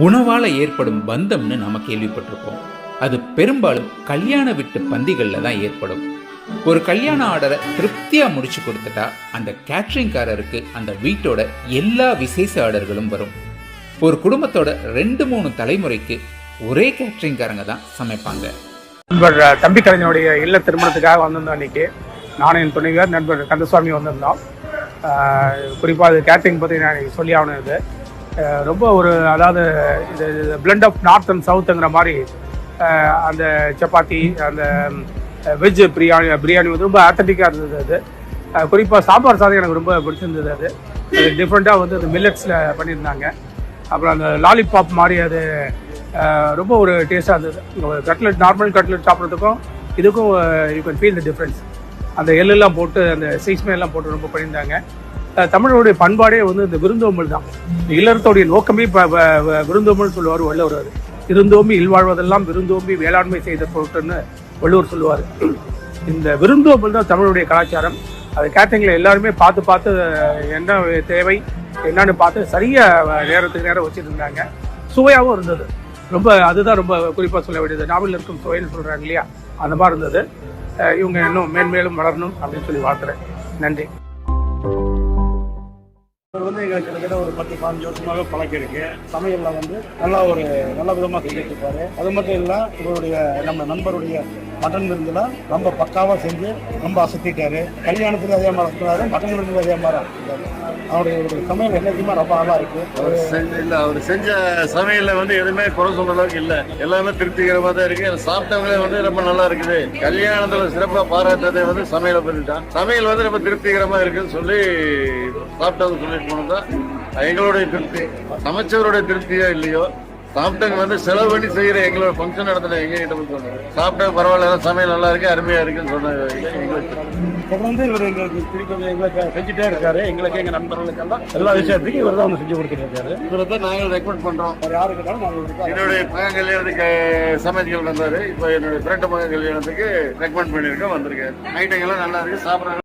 உணவால ஏற்படும் பந்தம்னு நம்ம கேள்விப்பட்டிருப்போம். அது பெரும்பாலும் கல்யாண வீட்டு பந்திகள்ல தான் ஏற்படும். ஒரு கல்யாண ஆர்டரை திருப்தியா முடிச்சு கொடுத்துட்டா அந்த கேட்ரிங்காரருக்கு அந்த வீட்டோட எல்லா விசேஷ ஆர்டர்களும் வரும். ஒரு குடும்பத்தோட 2-3 தலைமுறைக்கு ஒரே கேட்ரிங்காரங்க தான் சமைப்பாங்க. நண்பர் தம்பி கலைஞனுடைய இல்ல திருமணத்துக்காக வந்திருந்தோம். அன்னைக்கு நானும் என் துணைவியார் நண்பர் கந்தசுவாமி வந்திருந்தோம். குறிப்பாக அது கேட்ரிங் பற்றி நான் சொல்லி ஆகணும். இது ரொம்ப ஒரு அதாவது இது பிளெண்ட் ஆஃப் நார்த் அண்ட் சவுத்துங்கிற மாதிரி அந்த சப்பாத்தி அந்த வெஜ் பிரியாணி வந்து ரொம்ப ஆத்தன்டிக்காக இருந்தது. அது குறிப்பாக சாம்பார் சாதம் எனக்கு ரொம்ப பிடிச்சிருந்தது. அது டிஃப்ரெண்ட்டாக வந்து அது மில்லட்ஸில் பண்ணியிருந்தாங்க. அப்புறம் அந்த லாலிபாப் மாதிரி அது ரொம்ப ஒரு டேஸ்ட்டாக இருந்தது. கட்லெட் நார்மல் கட்லெட் சாப்பிட்றதுக்கும் இதுக்கும் you can feel the difference. அந்த எள்ளெல்லாம் போட்டு அந்த சீஸ்மே எல்லாம் போட்டு ரொம்ப பண்ணியிருந்தாங்க. தமிழருடைய பண்பாடே வந்து இந்த விருந்தோம்பல் தான். இல்லறத்தோடைய நோக்கமே இப்போ விருந்தோம்பல்னு சொல்லுவார் வள்ளுவர். அது இருந்தோம்பி இல்வாழ்வதெல்லாம் விருந்தோம்பி வேளாண்மை செய்த பொருட்டுன்னு வள்ளுவர் சொல்லுவார். இந்த விருந்தோம்பல் தான் தமிழுடைய கலாச்சாரம். அது கேட்டரிங்கில் எல்லாருமே பார்த்து என்ன தேவை என்னன்னு பார்த்து சரியாக நேரத்துக்கு நேரம் வச்சுட்டு இருந்தாங்க. சுவையாகவும் இருந்தது. ரொம்ப அதுதான் ரொம்ப குறிப்பாக சொல்ல வேண்டியது. நாவலில் இருக்கும் சுவைன்னு சொல்கிறாங்க இல்லையா, அந்த மாதிரி இருந்தது. இவங்க இன்னும் மேன்மேலும் வளரணும் அப்படின்னு சொல்லி வாழ்த்துறேன். நன்றி. இவர் வந்து எங்களுக்கு கிட்டத்தட்ட ஒரு 10-15 வருஷமாக பழக்கம் இருக்கு. சமையலில் வந்து நல்ல விதமாக செஞ்சுட்டு இருப்பாரு. அது மட்டும் இல்லை, இவருடைய நம்ம நண்பருடைய மட்டன் விருந்துலாம் ரொம்ப பக்காவாக செஞ்சு ரொம்ப அசத்திட்டாரு. கல்யாணத்துக்கு அதே மாதிரி இருக்கிறாரு, மட்டன் விருந்துக்கு அதே மாதிரி இருக்கிறாரு. அவருடைய சமையல் என்னைக்குமே ரொம்ப நல்லா இருக்கு. அவர் செஞ்ச சமையல்ல வந்து எதுவுமே குறை சொல்ற அளவுக்கு இல்லை. எல்லாமே திருப்திகரமா தான் இருக்கு. சாப்பிட்டவங்களே வந்து ரொம்ப நல்லா இருக்குது. கல்யாணத்துல சிறப்பாக பாராட்டுறதை வந்து சமையலை பண்ணிட்டான். சமையல் வந்து ரொம்ப திருப்திகரமா இருக்குன்னு சொல்லி சாப்பிட்டவங்க சொல்லி போனதான் எங்களுடைய திருப்தி. சமைச்சவருடைய திருப்தியோ இல்லையோ, சாப்பிட்டவங்க வந்து செலவு பண்ணி செய்யற எங்களோட ஃபங்க்ஷன் நடத்துல எங்ககிட்ட வந்து சொன்னாங்க, சாப்பிட்டா பரவாயில்ல, சமையல் நல்லா இருக்கு, அருமையா இருக்குன்னு சொன்னாங்க. தொடர்ந்து இவர் எங்களுக்கு திருப்பி எங்களுக்கு செஞ்சுட்டே இருக்காரு. எங்களுக்கு எங்க நண்பர்களுக்கெல்லாம் எல்லா விஷயத்துக்கும் இவர் தான் வந்து செஞ்சு கொடுத்துட்டு இருக்காரு. இவரை தான் நாங்கள் ரெக்கமெண்ட் பண்றோம். யாரு கேட்டாலும் நாங்கள் என்னுடைய மகன் கல்யாணத்துக்கு சமையல் வந்தாரு. இப்போ என்னுடைய ஃப்ரெண்டு மகன் கல்யாணத்துக்கு ரெக்கமெண்ட் பண்ணிருக்கோம், வந்திருக்காரு. ஐட்டங்கள்லாம் நல்லா இருக்கு, சாப்பிட்றாங்க.